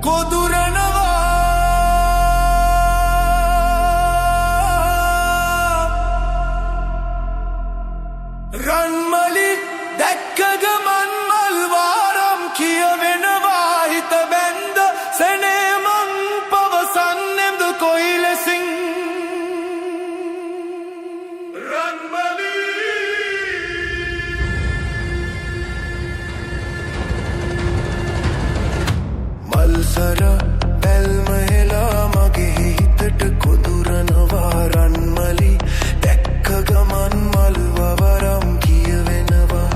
කොදුරනවා රන්මලි දැක්ක ගමන් මල් වාරම් කියවෙනවා හිත බැන්ද සෙනේ මං පවසන්නෙම්ද කොයි ලෙසින් රන්මලි මල්සර බැල්ම හෙලා මගේ හිතට කොදුරනවා රන්මලි දැක්ක ගමන් මල් වවරම් කියවෙනවා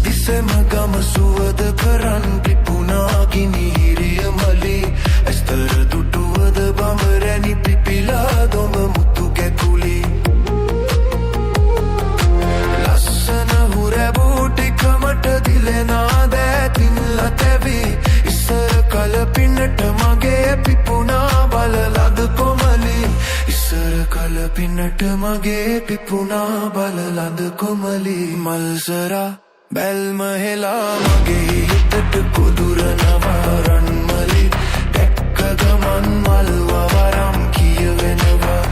දිසෙම ගම සුවද කරන් පිපුණා ගිනිහිරිය මලි ඇස්තර දුටුවද බඹරැණි පිපිලා දොම මුතු කැකුලි ලස්සන හුරැබූ ටිකමට දිලෙනා දෑතින්ල තැවි ඉස්සර කල පින්නට මගේ පිපුණා බලලද කොමලි ඉස්සර කල පින්නට මගේ පිපුණා බලලද කොමලි මල්සරා බැල්ම හෙලා මගේ හිතට කොදුරනවා රන්මලි දැක්ක ගමන් මල් වවරම් කියවෙනවා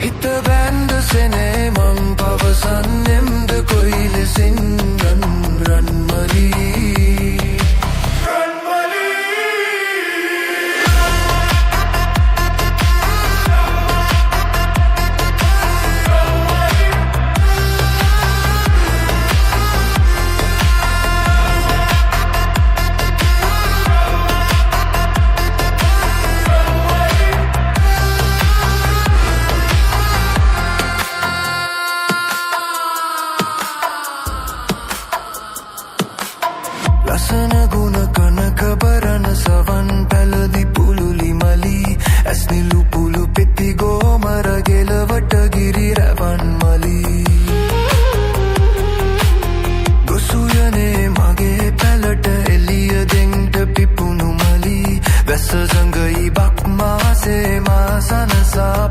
හිත බැන්ද සෙනේ මං පවසන්නෙම්ද කොයි ලෙසින් රන්මලි ලසන ගුණ කනක බරණ සවන් පැලදි පුලුලි මලි ඇස්නිලු පුලු පෙති ගෝමර ගෙලවට ගිරි රැවන් මලි ගොසුයනේ මගේ පැලට එලිය දෙන්ට පිපුණු මලි වැස්ස සඟයි බක් මාසේ මාසනසා